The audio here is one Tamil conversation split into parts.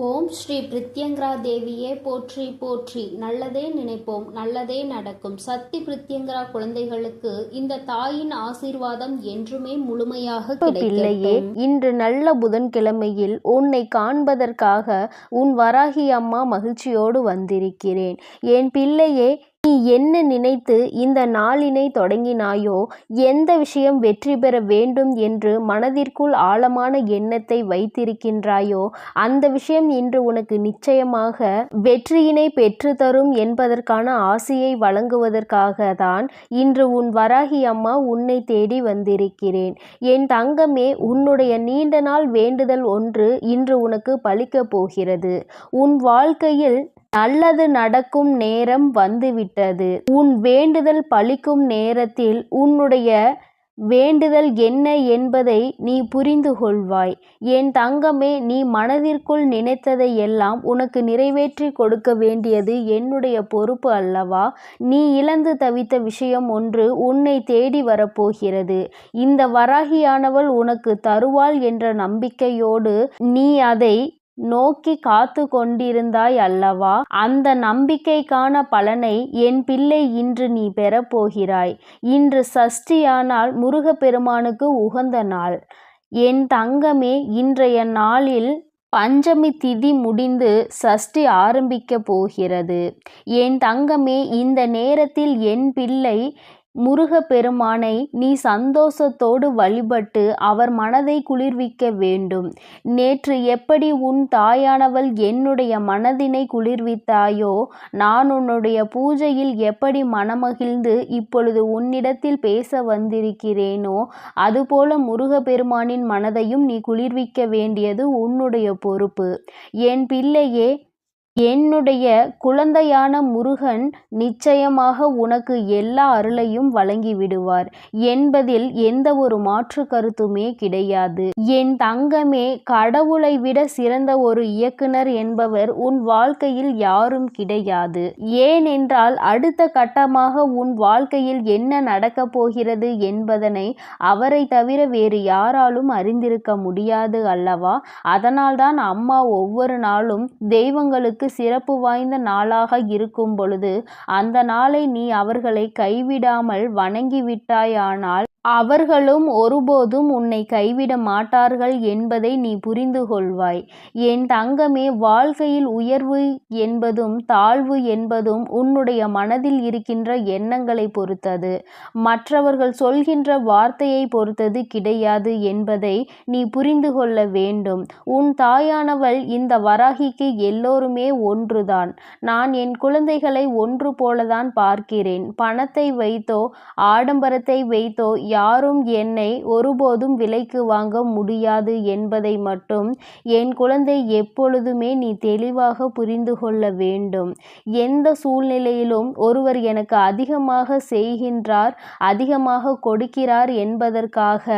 ஓம் ஸ்ரீ பிரித்யங்கரா தேவியே போற்றி போற்றி. நல்லதே நினைப்போம், நல்லதே நடக்கும். சக்தி பிரித்யங்கரா குழந்தைகளுக்கு இந்த தாயின் ஆசீர்வாதம் என்றுமே முழுமையாக பிள்ளையே, இன்று நல்ல புதன்கிழமையில் உன்னை காண்பதற்காக உன் வராகி அம்மா மகிழ்ச்சியோடு வந்திருக்கிறேன். என் பிள்ளையே, நீ என்ன நினைத்து இந்த நாளினை தொடங்கினாயோ, எந்த விஷயம் வெற்றி பெற வேண்டும் என்று மனதிற்குள் ஆழமான எண்ணத்தை வைத்திருக்கின்றாயோ, அந்த விஷயம் இன்று உனக்கு நிச்சயமாக வெற்றியினை பெற்று தரும் என்பதற்கான ஆசையை வழங்குவதற்காக தான் இன்று உன் வராகி அம்மா உன்னை தேடி வந்திருக்கிறேன். என் தங்கமே, உன்னுடைய நீண்ட நாள் வேண்டுதல் ஒன்று இன்று உனக்கு பலிக்கப் போகிறது. உன் வாழ்க்கையில் நல்லது நடக்கும் நேரம் வந்துவிட்டது. உன் வேண்டுதல் பலிக்கும் நேரத்தில் உன்னுடைய வேண்டுதல் என்ன என்பதை நீ புரிந்து கொள்வாய். என் தங்கமே, நீ மனதிற்குள் நினைத்ததை எல்லாம் உனக்கு நிறைவேற்றி கொடுக்க வேண்டியது என்னுடைய பொறுப்பு அல்லவா? நீ இழந்து தவித்த விஷயம் ஒன்று உன்னை தேடி வரப்போகிறது. இந்த வராகியானவள் உனக்கு தருவாள் என்ற நம்பிக்கையோடு நீ அதை நோக்கி காத்து கொண்டிருந்தாய் அல்லவா? அந்த நம்பிக்கைக்கான பலனை என் பிள்ளை இன்று நீ பெறப்போகிறாய். இன்று சஷ்டியானால் முருகப்பெருமானுக்கு உகந்த நாள். என் தங்கமே, இன்றைய நாளில் பஞ்சமி திதி முடிந்து சஷ்டி ஆரம்பிக்க போகிறது. என் தங்கமே, இந்த நேரத்தில் என் பிள்ளை முருகப்பெருமானை நீ சந்தோஷத்தோடு வழிபட்டு அவர் மனதை குளிர்விக்க வேண்டும். நேற்று எப்படி உன் தாயானவள் என்னுடைய மனதினை குளிர்வித்தாயோ, நான் உன்னுடைய பூஜையில் எப்படி மனமகிழ்ந்து இப்பொழுது உன்னிடத்தில் பேச வந்திருக்கிறேனோ, அதுபோல முருகப்பெருமானின் மனதையும் நீ குளிர்விக்க வேண்டியது உன்னுடைய பொறுப்பு. என் பிள்ளையே, என்னுடைய குழந்தையான முருகன் நிச்சயமாக உனக்கு எல்லா அருளையும் வழங்கிவிடுவார் என்பதில் எந்த ஒரு மாற்று கருத்துமே கிடையாது. என் தங்கமே, கடவுளை விட சிறந்த ஒரு இயக்குனர் என்பவர் உன் வாழ்க்கையில் யாரும் கிடையாது. ஏனென்றால் அடுத்த கட்டமாக உன் வாழ்க்கையில் என்ன நடக்கப் போகிறது என்பதனை அவரை தவிர வேறு யாராலும் அறிந்திருக்க முடியாது அல்லவா? அதனால்தான் அம்மா ஒவ்வொரு நாளும் தெய்வங்களுக்கு சிறப்பு வாய்ந்த நாளாக இருக்கும் பொழுது அந்த நாளை நீ அவர்களை கைவிடாமல் வணங்கிவிட்டாயானால் அவர்களும் ஒருபோதும் உன்னை கைவிட மாட்டார்கள் என்பதை நீ புரிந்து கொள்வாய். என் தங்கமே, வாழ்க்கையில் உயர்வு என்பதும் தாழ்வு என்பதும் உன்னுடைய மனதில் இருக்கின்ற எண்ணங்களை பொறுத்தது. மற்றவர்கள் சொல்கின்ற வார்த்தையை பொறுத்தது கிடையாது என்பதை நீ புரிந்து கொள்ள வேண்டும். உன் தாயானவள் இந்த வராகிக்கு எல்லோருமே ஒன்றுதான். நான் என் குழந்தைகளை ஒன்று போலதான் பார்க்கிறேன். பணத்தை வைத்தோ ஆடம்பரத்தை வைத்தோ யாரும் என்னை ஒருபோதும் விலைக்கு வாங்க முடியாது என்பதை மட்டும் என் குழந்தை எப்பொழுதுமே நீ தெளிவாக புரிந்து கொள்ள வேண்டும். எந்த சூழ்நிலையிலும் ஒருவர் எனக்கு அதிகமாக செய்கின்றார், அதிகமாக கொடுக்கிறார் என்பதற்காக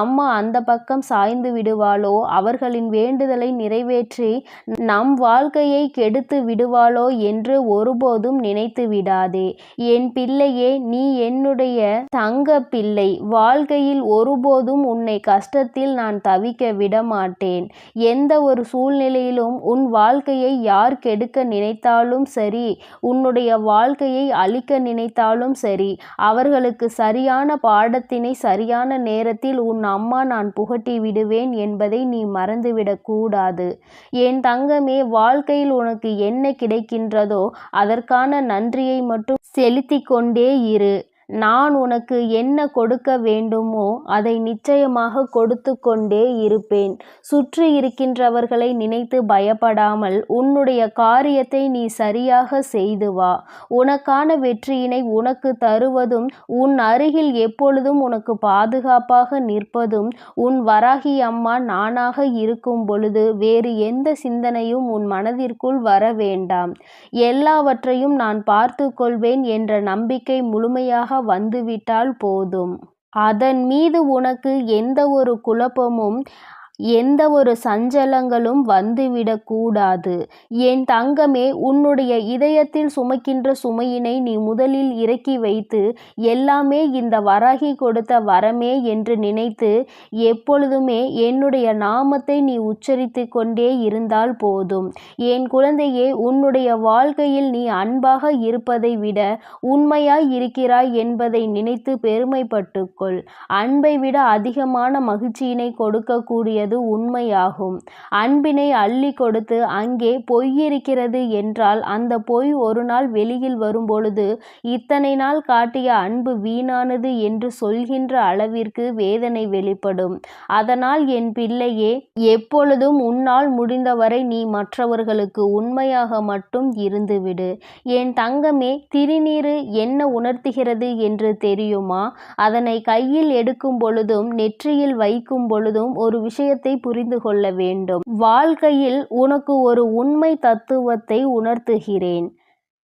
அம்மா அந்த பக்கம் சாய்ந்து விடுவாளோ, அவர்களின் வேண்டுதலை நிறைவேற்றி நம் வாழ்க்கையை கெடுத்து விடுவாளோ என்று ஒருபோதும் நினைத்து விடாதே. என் பிள்ளையே, நீ என்னுடைய தங்க பிள்ளை. வாழ்க்கையில் ஒருபோதும் உன்னை கஷ்டத்தில் நான் தவிக்க விடமாட்டேன். எந்த ஒரு சூழ்நிலையிலும் உன் வாழ்க்கையை யார் கெடுக்க நினைத்தாலும் சரி, உன்னுடைய வாழ்க்கையை அழிக்க நினைத்தாலும் சரி, அவர்களுக்கு சரியான பாடத்தினை சரியான நேரத்தில் உன் அம்மா நான் புகட்டி விடுவேன் என்பதை நீ மறந்துவிடக் கூடாது. என் தங்கமே, வாழ்க்கையில் உனக்கு என்ன கிடைக்கின்றதோ அதற்கான நன்றியை மட்டும் செலுத்திக் கொண்டே இரு. நான் உனக்கு என்ன கொடுக்க வேண்டுமோ அதை நிச்சயமாக கொடுத்து கொண்டே இருப்பேன். சுற்றி இருக்கின்றவர்களை நினைத்து பயப்படாமல் உன்னுடைய காரியத்தை நீ சரியாக செய்து வா. உனக்கான வெற்றியினை உனக்கு தருவதும் உன் அருகில் எப்பொழுதும் உனக்கு பாதுகாப்பாக நிற்பதும் உன் வராகி அம்மா நானாக இருக்கும் பொழுது வேறு எந்த சிந்தனையும் உன் மனதிற்குள் வர வேண்டாம். எல்லாவற்றையும் நான் பார்த்து கொள்வேன் என்ற நம்பிக்கை முழுமையாக வந்துவிட்டால் போதும். அதன் மீது உனக்கு எந்த ஒரு குழப்பமும் எந்த ஒரு சஞ்சலங்களும் வந்துவிடக்கூடாது. என் தங்கமே, உன்னுடைய இதயத்தில் சுமக்கின்ற சுமையினை நீ முதலில் இறக்கி வைத்து எல்லாமே இந்த வராகி கொடுத்த வரமே என்று நினைத்து எப்பொழுதுமே என்னுடைய நாமத்தை நீ உச்சரித்து கொண்டே இருந்தால் போதும். என் குழந்தையே, உன்னுடைய வாழ்க்கையில் நீ அன்பாக இருப்பதை விட உண்மையாய் இருக்கிறாய் என்பதை நினைத்து பெருமைப்பட்டுக்கொள். அன்பை விட அதிகமான மகிழ்ச்சியினை கொடுக்கக்கூடியது உண்மையாகும். அன்பினை அள்ளி கொடுத்து அங்கே பொய் இருக்கிறது என்றால் அந்த பொய் ஒரு நாள் வெளியில் வரும்பொழுது இத்தனை நாள் காட்டிய அன்பு வீணானது என்று சொல்கின்ற அளவிற்கு வேதனை வெளிப்படும். அதனால் என் பிள்ளையே, எப்பொழுதும் உன்னால் முடிந்தவரை நீ மற்றவர்களுக்கு உண்மையாக மட்டும் இருந்துவிடு. என் தங்கமே, திருநீறு என்ன உணர்த்துகிறது என்று தெரியுமா? அதனை கையில் எடுக்கும் பொழுதும் நெற்றியில் வைக்கும் பொழுதும் ஒரு விஷயத்தை புரிந்து கொள்ள வேண்டும். வாழ்க்கையில் உனக்கு ஒரு உண்மை தத்துவத்தை உணர்த்துகிறேன்.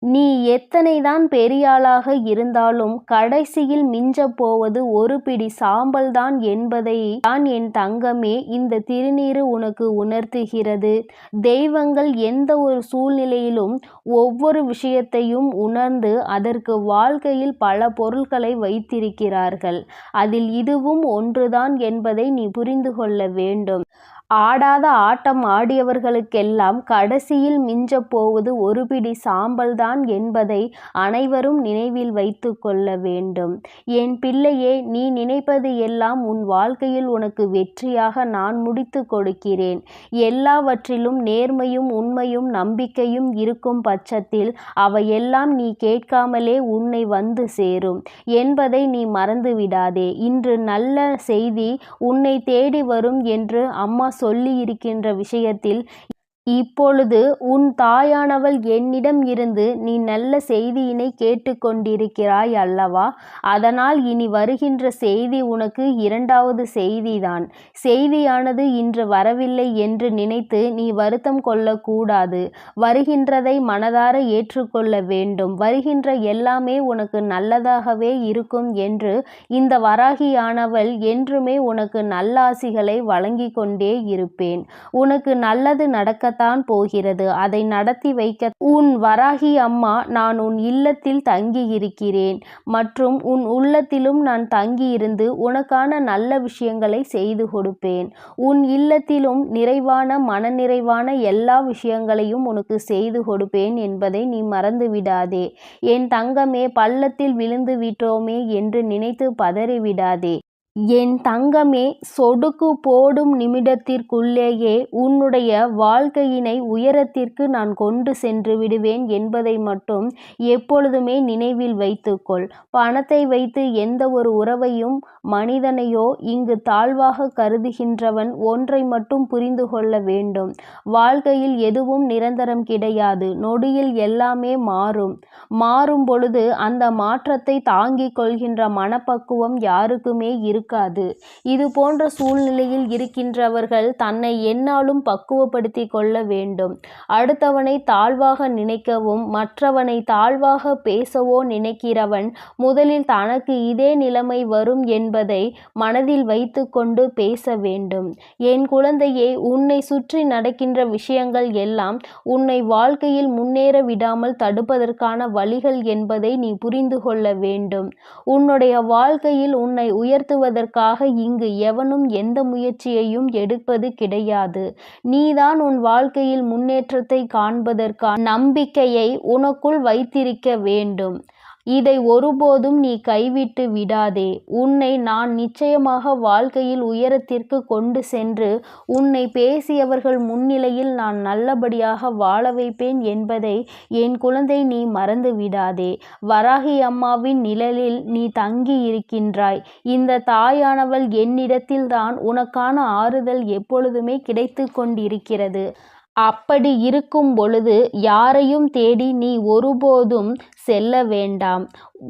நீ எத்தனைதான் பெரியாளாக இருந்தாலும் கடைசியில் மிஞ்சப் போவது ஒரு பிடி சாம்பல் தான் என்பதை தான் என் தங்கமே இந்த திருநீறு உனக்கு உணர்த்துகிறது. தெய்வங்கள் எந்த ஒரு சூழ்நிலையிலும் ஒவ்வொரு விஷயத்தையும் உணர்ந்து அதற்கு வாழ்க்கையில் பல பொருட்களை வைத்திருக்கிறார்கள். அதில் இதுவும் ஒன்றுதான் என்பதை நீ புரிந்து கொள்ள வேண்டும். ஆடாத ஆட்டம் ஆடியவர்களுக்கெல்லாம் கடைசியில் மிஞ்சப் போவது ஒரு பிடி சாம்பல் தான் என்பதை அனைவரும் நினைவில் வைத்து கொள்ள வேண்டும். என் பிள்ளையே, நீ நினைப்பது எல்லாம் உன் வாழ்க்கையில் உனக்கு வெற்றியாக நான் முடித்து கொடுக்கிறேன். எல்லாவற்றிலும் நேர்மையும் உண்மையும் நம்பிக்கையும் இருக்கும் பட்சத்தில் அவையெல்லாம் நீ கேட்காமலே உன்னை வந்து சேரும் என்பதை நீ மறந்துவிடாதே. இன்று நல்ல செய்தி உன்னை தேடி வரும் என்று அம்மா சொல்லி இருக்கின்ற விஷயத்தில் இப்பொழுது உன் தாயானவள் என்னிடம் இருந்து நீ நல்ல செய்தியினை கேட்டுக்கொண்டிருக்கிறாய் அல்லவா? அதனால் இனி வருகின்ற செய்தி உனக்கு இரண்டாவது செய்திதான். செய்தியானது இன்று வரவில்லை என்று நினைத்து நீ வருத்தம் கொள்ளக்கூடாது. வருகின்றதை மனதார ஏற்றுக்கொள்ள வேண்டும். வருகின்ற எல்லாமே உனக்கு நல்லதாகவே இருக்கும் என்று இந்த வராகியானவள் என்றுமே உனக்கு நல்லாசிகளை வழங்கி கொண்டே இருப்பேன். உனக்கு நல்லது நடக்க தான் போகிறது. அதை நடத்தி வைக்க உன் வராகி அம்மா நான் உன் இல்லத்தில் தங்கி இருக்கிறேன் மற்றும் உன் உள்ளத்திலும் நான் தங்கியிருந்து உனக்கான நல்ல விஷயங்களை செய்து கொடுப்பேன். உன் இல்லத்திலும் நிறைவான மனநிறைவான எல்லா விஷயங்களையும் உனக்கு செய்து கொடுப்பேன் என்பதை நீ மறந்து விடாதே. என் தங்கமே, பள்ளத்தில் விழுந்து விட்டோமே என்று நினைத்து பதறிவிடாதே. என் தங்கமே, சொடுக்கு போடும் நிமிடத்திற்குள்ளேயே உன்னுடைய வாழ்க்கையினை உயரத்திற்கு நான் கொண்டு சென்று விடுவேன் என்பதை மட்டும் எப்பொழுதுமே நினைவில் வைத்துக்கொள். பணத்தை வைத்து எந்த ஒரு உறவையும் மனிதனையோ இங்கு தாழ்வாக கருதுகின்றவன் ஒன்றை மட்டும் புரிந்து கொள்ள வேண்டும். வாழ்க்கையில் எதுவும் நிரந்தரம் கிடையாது. நொடியில் எல்லாமே மாறும் பொழுது அந்த மாற்றத்தை தாங்கிக் கொள்கின்ற மனப்பக்குவம் யாருக்குமே இருக்காது. இது போன்ற சூழ்நிலையில் இருக்கின்றவர்கள் தன்னை எந்நாளும் பக்குவப்படுத்தி கொள்ள வேண்டும். அடுத்தவனை தாழ்வாக நினைக்கவும் மற்றவனை தாழ்வாக பேசவோ நினைக்கிறவன் முதலில் தனக்கு இதே நிலைமை வரும் என்பதை மனதில் வைத்து கொண்டு பேச வேண்டும். என் குழந்தையே, உன்னை சுற்றி நடக்கின்ற விஷயங்கள் எல்லாம் உன்னை வாழ்க்கையில் முன்னேற விடாமல் தடுப்பதற்கான வழிகள் என்பதை நீ புரிந்து கொள்ள வேண்டும். உன்னுடைய வாழ்க்கையில் உன்னை உயர்த்துவதற்காக இங்கு எவனும் எந்த முயற்சியையும் எடுப்பது கிடையாது. நீதான் உன் வாழ்க்கையில் முன்னேற்றத்தை காண்பதற்கான நம்பிக்கையை உனக்குள் வைத்திருக்க வேண்டும். இதை ஒருபோதும் நீ கைவிட்டு விடாதே. உன்னை நான் நிச்சயமாக வாழ்க்கையில் உயரத்திற்கு கொண்டு சென்று உன்னை பேசியவர்கள் முன்னிலையில் நான் நல்லபடியாக வாழ வைப்பேன் என்பதை என் குழந்தை நீ மறந்து விடாதே. வராகி அம்மாவின் நிழலில் நீ தங்கி இருக்கின்றாய். இந்த தாயானவள் என்னிடத்தில்தான் உனக்கான ஆறுதல் எப்பொழுதுமே கிடைத்து கொண்டிருக்கிறது. அப்படி இருக்கும் பொழுது யாரையும் தேடி நீ ஒருபோதும் செல்ல வேண்டாம்.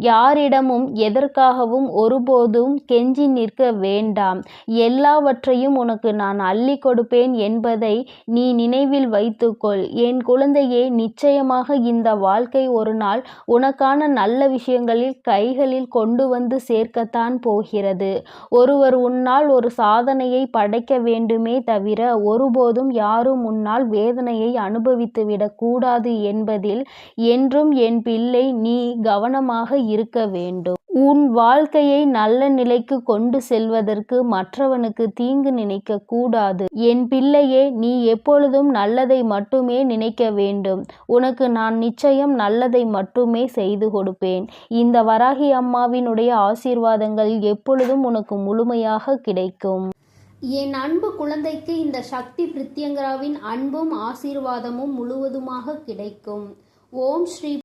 யாரிடமும் எதற்காகவும் ஒருபோதும் கெஞ்சி நிற்க வேண்டாம். எல்லாவற்றையும் உனக்கு நான் அள்ளி கொடுப்பேன் என்பதை நீ நினைவில் வைத்துக்கொள். என் குழந்தையே, நிச்சயமாக இந்த வாழ்க்கை ஒரு நாள் உனக்கான நல்ல விஷயங்களில் கைகளில் கொண்டு வந்து சேர்க்கத்தான் போகிறது. ஒருவர் உன்னால் ஒரு சாதனையை படைக்க வேண்டுமே தவிர ஒருபோதும் யாரும் உன்னால் வேதனையை அனுபவித்துவிடக் கூடாது என்பதில் என்றும் என் பிள்ளை நீ கவனமாக இருக்க வேண்டும். உன் வாழ்க்கையை நல்ல நிலைக்கு கொண்டு செல்வதற்கு மற்றவனுக்கு தீங்கு நினைக்க கூடாது. என் பிள்ளையே, நீ எப்பொழுதும் நல்லதை மட்டுமே நினைக்க வேண்டும். உனக்கு நான் நிச்சயம் நல்லதை மட்டுமே செய்து கொடுப்பேன். இந்த வராகி அம்மாவினுடைய ஆசீர்வாதங்கள் எப்பொழுதும் உனக்கு முழுமையாக கிடைக்கும். என் அன்பு குழந்தைக்கு இந்த சக்தி பிரித்யங்கராவின் அன்பும் ஆசீர்வாதமும் முழுவதுமாக கிடைக்கும். ஓம் ஸ்ரீ